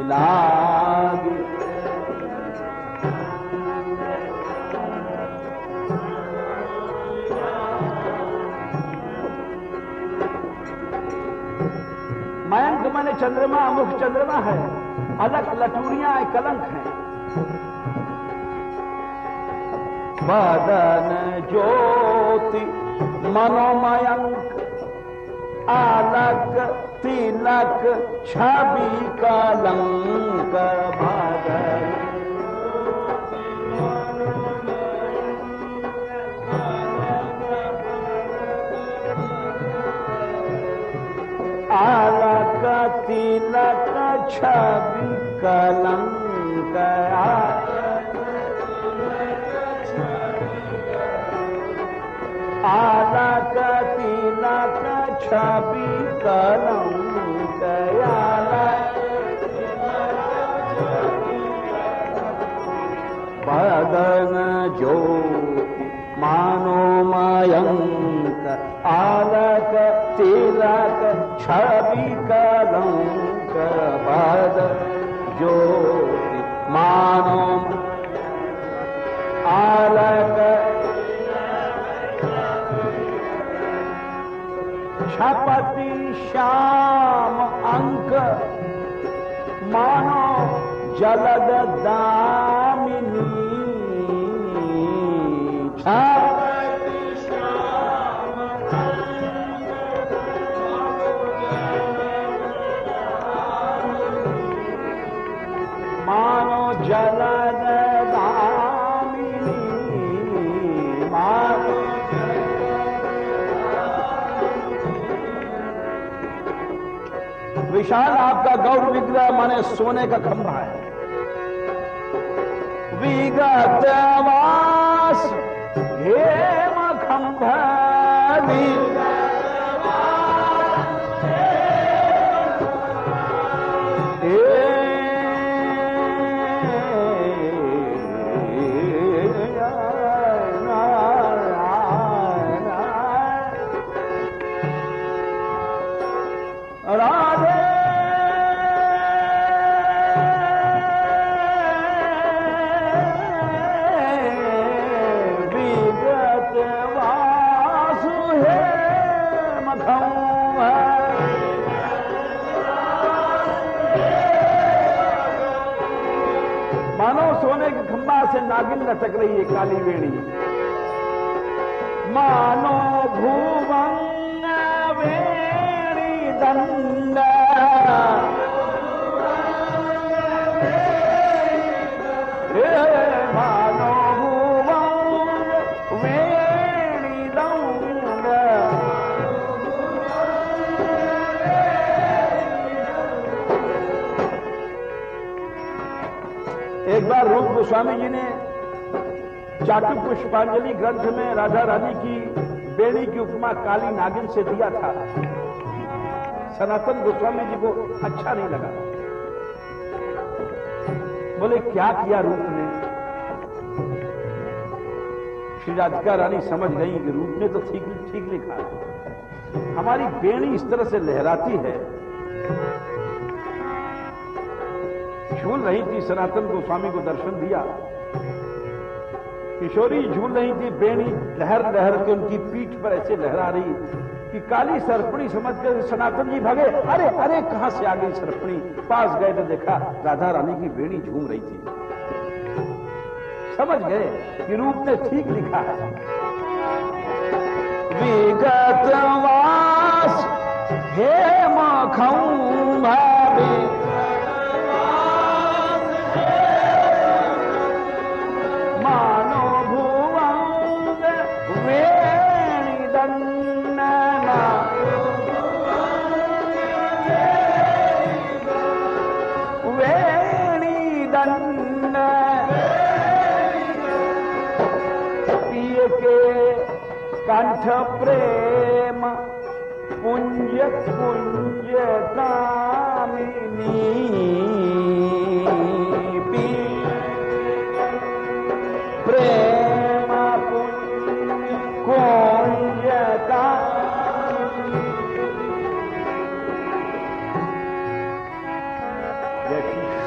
लागी मयंक माने चंद्रमा, मुख चंद्रमा है, अलग लटूरियां कलंक हैं। बदन ज्योति मनोमयंक अलग तिलक छवि कलंक बदन अलग तिलक छवि कलंक अलग तिलक छवि कलंक बदन ज्योति मनोमयंक अलग तिलक छवि कलंक बदन ज्योति मानो अलग छपति श्याम अंक मानो जलद दामिनी छपति श्याम मानो जलद दामिनी मानो विशाल आपका गौर विग्रह माने सोने का खंभा है। विगत वास हेम खंभा से नागिन लटक रही है काली वेणी। मानो भुवन वेणी दंड, मानो भुवन वेणी दंड। एक बार रूप गोस्वामी जी ने चाटु पुष्पांजलि ग्रंथ में राधा रानी की बेड़ी की उपमा काली नागिन से दिया था। सनातन गोस्वामी जी को अच्छा नहीं लगा। बोले क्या किया रूप ने? श्री राधिका रानी समझ गई कि रूप ने तो ठीक लिखा। हमारी बेड़ी इस तरह से लहराती है। झूल रही थी, सनातन गोस्वामी को दर्शन दिया। किशोरी झूल रही थी, बेड़ी लहर लहर के उनकी पीठ पर ऐसे लहरा रही कि काली सरपणी समझकर सनातन जी भागे। अरे अरे कहां से आ गई सरपणी? पास गए तो देखा राधा रानी की बेड़ी झूम रही थी। समझ गए कि रूप ने ठीक लिखा है। विगत वास हे मखौं भावे, कंठ प्रेम पुंज पुंज कामिनी, प्रेम पुंज कुंज कामिनी।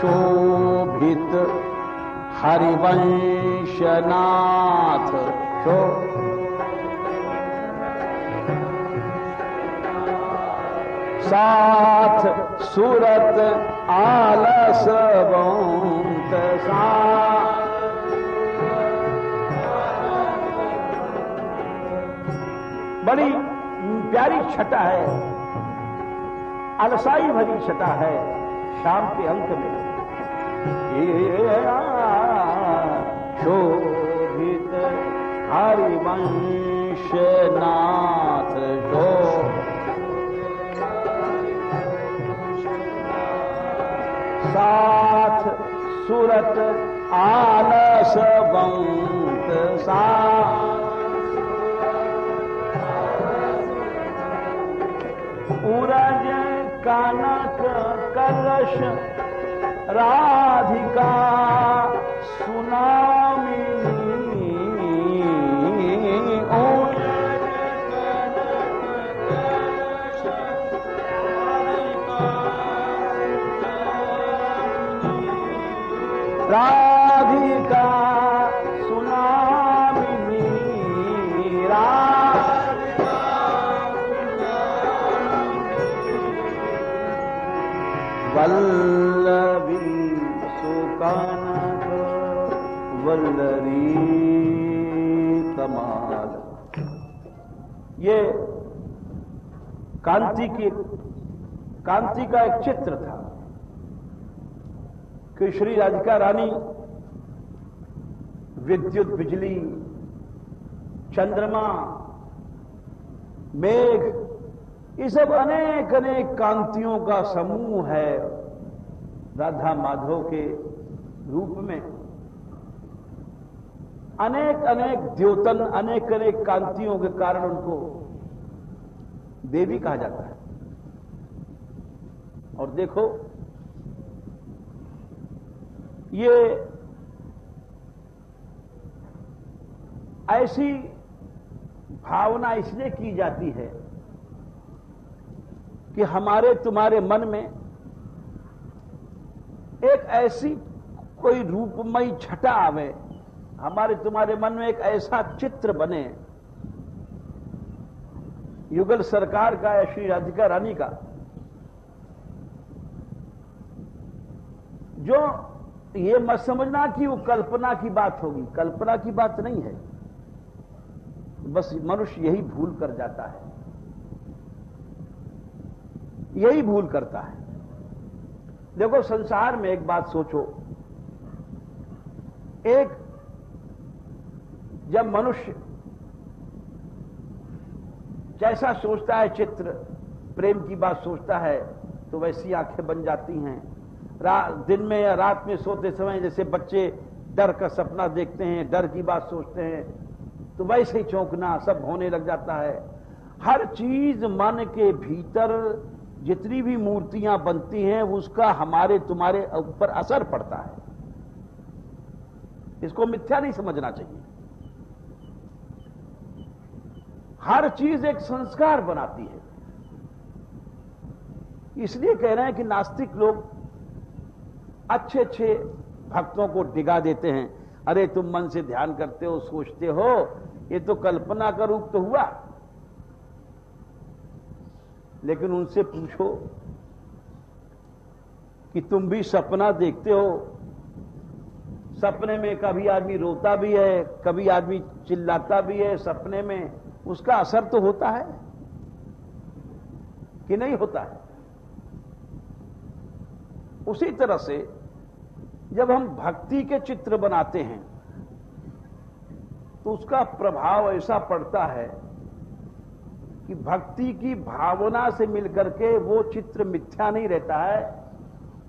शोभित हरिवंशनाथ साथ सूरत आलस बंत सा, बड़ी प्यारी छटा है, अलसाई भरी छटा है। शाम के अंक में शोभित हरिवंशनाथ शो, साथ सूरत आलस बंत सा, उरज कनक कलश राधिका सुनामिनी, राधिका सुनामिनी, राधिका वल्लभी सुकनक वल्लरी कमाल। ये कांति का एक चित्र था कि श्री राधिका रानी विद्युत, बिजली, चंद्रमा, मेघ, ये सब अनेक अनेक कांतियों का समूह है राधा माधव के रूप में। अनेक अनेक द्योतन, अनेक अनेक कांतियों के कारण उनको देवी कहा जाता है। और देखो ये ऐसी भावना इसलिए की जाती है कि हमारे तुम्हारे मन में एक ऐसी कोई रूपमयी छटा आवे, हमारे तुम्हारे मन में एक ऐसा चित्र बने युगल सरकार का या श्री राधिका रानी का, जो ये मत समझना कि वो कल्पना की बात होगी, कल्पना की बात नहीं है। बस मनुष्य यही भूल कर जाता है, यही भूल करता है। देखो संसार में एक बात सोचो, एक जब मनुष्य जैसा सोचता है, चित्र प्रेम की बात सोचता है तो वैसी आंखें बन जाती हैं। दिन में या रात में सोते समय जैसे बच्चे डर का सपना देखते हैं, डर की बात सोचते हैं, तो वैसे ही चौंकना सब होने लग जाता है। हर चीज मन के भीतर जितनी भी मूर्तियां बनती हैं उसका हमारे तुम्हारे ऊपर असर पड़ता है। इसको मिथ्या नहीं समझना चाहिए। हर चीज एक संस्कार बनाती है। इसलिए कह रहे हैं कि नास्तिक लोग अच्छे अच्छे भक्तों को डिगा देते हैं। अरे तुम मन से ध्यान करते हो, सोचते हो, ये तो कल्पना का रूप तो हुआ। लेकिन उनसे पूछो कि तुम भी सपना देखते हो, सपने में कभी आदमी रोता भी है, कभी आदमी चिल्लाता भी है, सपने में उसका असर तो होता है कि नहीं होता है। उसी तरह से जब हम भक्ति के चित्र बनाते हैं तो उसका प्रभाव ऐसा पड़ता है कि भक्ति की भावना से मिलकर के वो चित्र मिथ्या नहीं रहता है,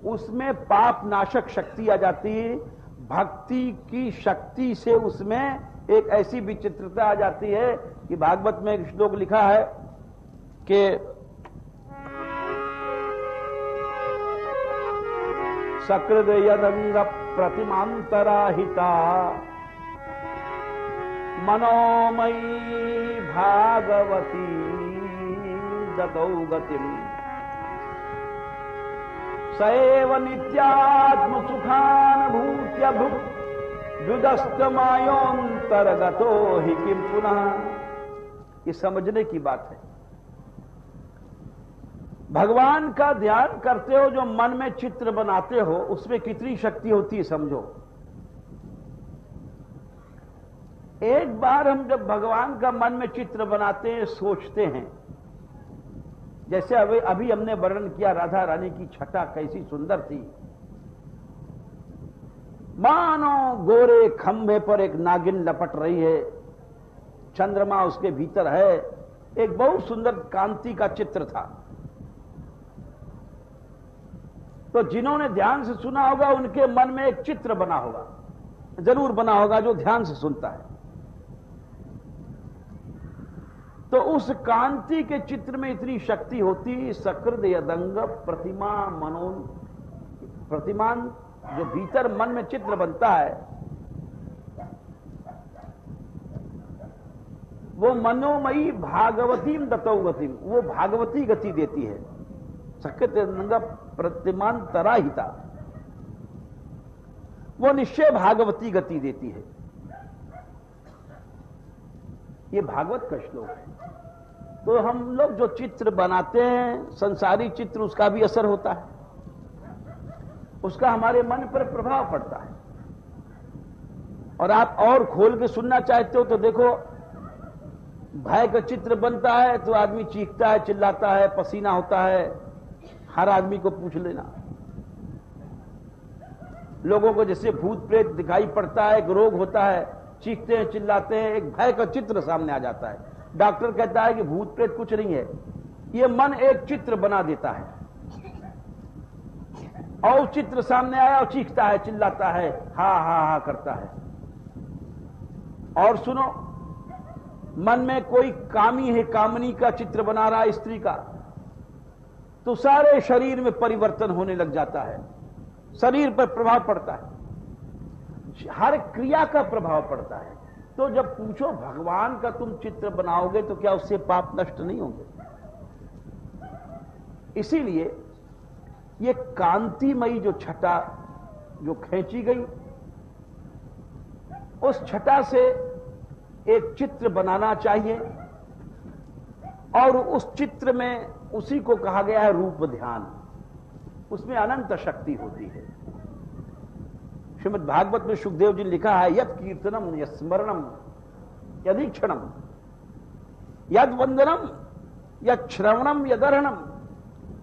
उसमें पाप नाशक शक्ति आ जाती है। भक्ति की शक्ति से उसमें एक ऐसी विचित्रता आ जाती है कि भागवत में एक श्लोक लिखा है कि सकृदयदंग प्रतिमांतराहिता मनोमयी भागवती दतौ गतिम सएव नित्यात्म सुखानुभूत्यभुदस्तमायोंतरगतो हि किम पुनः। ये समझने की बात है। भगवान का ध्यान करते हो, जो मन में चित्र बनाते हो, उसमें कितनी शक्ति होती है समझो। एक बार हम जब भगवान का मन में चित्र बनाते हैं, सोचते हैं, जैसे अभी हमने वर्णन किया राधा रानी की छटा कैसी सुंदर थी। मानो गोरे खंभे पर एक नागिन लपट रही है, चंद्रमा उसके भीतर है, एक बहुत सुंदर कांति का चित्र था। तो जिन्होंने ध्यान से सुना होगा उनके मन में एक चित्र बना होगा, जरूर बना होगा, जो ध्यान से सुनता है। तो उस कांति के चित्र में इतनी शक्ति होती, सकृद यदंग प्रतिमा मनोन, प्रतिमान जो भीतर मन में चित्र बनता है वो मनोमयी भागवतीम दतौ गतिम, वो भागवती गति देती है। सकृद यदंग प्रतिमान तराहिता, वो निश्चय भागवती गति देती है। ये भागवत का श्लोक है। तो हम लोग जो चित्र बनाते हैं, संसारी चित्र, उसका भी असर होता है, उसका हमारे मन पर प्रभाव पड़ता है। और आप और खोल के सुनना चाहते हो तो देखो, भय का चित्र बनता है तो आदमी चीखता है, चिल्लाता है, पसीना होता है। हर आदमी को पूछ लेना, लोगों को जैसे भूत प्रेत दिखाई पड़ता है, एक रोग होता है, चीखते हैं, चिल्लाते हैं, एक भय का चित्र सामने आ जाता है। डॉक्टर कहता है कि भूत प्रेत कुछ नहीं है, ये मन एक चित्र बना देता है, और चित्र सामने आया और चीखता है, चिल्लाता है, हा हा हा करता है। और सुनो, मन में कोई कामी है, कामनी का चित्र बना रहा है, स्त्री का, तो सारे शरीर में परिवर्तन होने लग जाता है, शरीर पर प्रभाव पड़ता है, हर क्रिया का प्रभाव पड़ता है। तो जब पूछो भगवान का तुम चित्र बनाओगे तो क्या उससे पाप नष्ट नहीं होंगे? इसीलिए ये कांतिमयी जो छटा जो खींची गई, उस छटा से एक चित्र बनाना चाहिए, और उस चित्र में उसी को कहा गया है रूप ध्यान। उसमें अनंत शक्ति होती है। श्रीमद् भागवत में सुखदेव जी ने लिखा है, यद कीर्तनम यद स्मरणम यदीक्षणम यद वंदनम यद श्रवणम यदर्हणम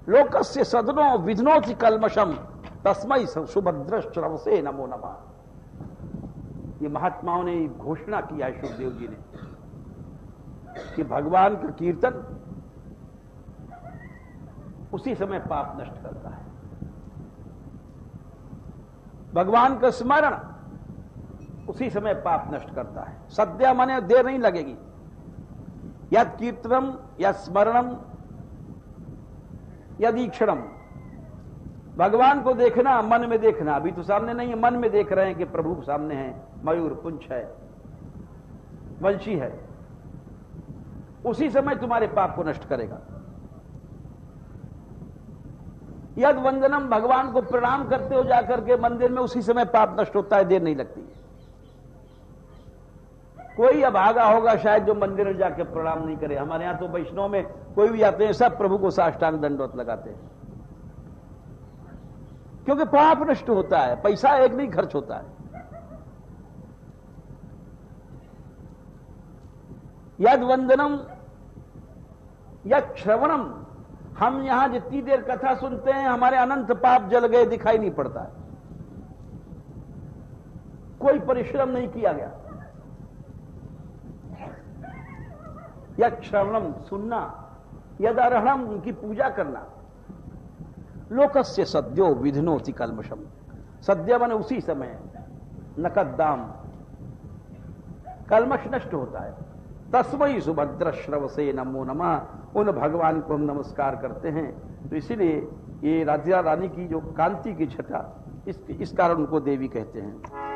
लोकस्य सदनो विध्नोति कल्मषम तस्मै सुभद्र श्रवसे नमो नमः। ये महात्माओं ने घोषणा किया है सुखदेव जी ने कि भगवान का कीर्तन उसी समय पाप नष्ट करता है, भगवान का स्मरण उसी समय पाप नष्ट करता है। सद्या माने देर नहीं लगेगी। यद कीर्तनम यद स्मरणम यदीक्षणम, भगवान को देखना, मन में देखना। अभी तो सामने नहीं है, मन में देख रहे हैं कि प्रभु सामने है, मयूर पुंछ है, वंशी है, उसी समय तुम्हारे पाप को नष्ट करेगा। यद वंदनम, भगवान को प्रणाम करते हो जाकर के मंदिर में, उसी समय पाप नष्ट होता है, देर नहीं लगती है। कोई अभागा होगा शायद जो मंदिर में जाकर प्रणाम नहीं करे। हमारे यहां तो वैष्णव में कोई भी आते हैं सब प्रभु को साष्टांग दंडवत लगाते हैं, क्योंकि पाप नष्ट होता है, पैसा एक नहीं खर्च होता है। यद वंदनम यद श्रवणम, हम यहां जितनी देर कथा सुनते हैं हमारे अनंत पाप जल गए, दिखाई नहीं पड़ता है, कोई परिश्रम नहीं किया गया। यद श्रवणम, सुनना, यद अर्हणम, उनकी पूजा करना। लोकस्य सद्यो विध्नोति कल्मषम, सद्य माने उसी समय, नकद्दाम, कल्मष नष्ट होता है। तस्मै सुभद्र श्रवसे नमो नमः, उन भगवान को हम नमस्कार करते हैं। तो इसीलिए ये राधिका रानी की जो कांति की छटा, इस कारण उनको देवी कहते हैं।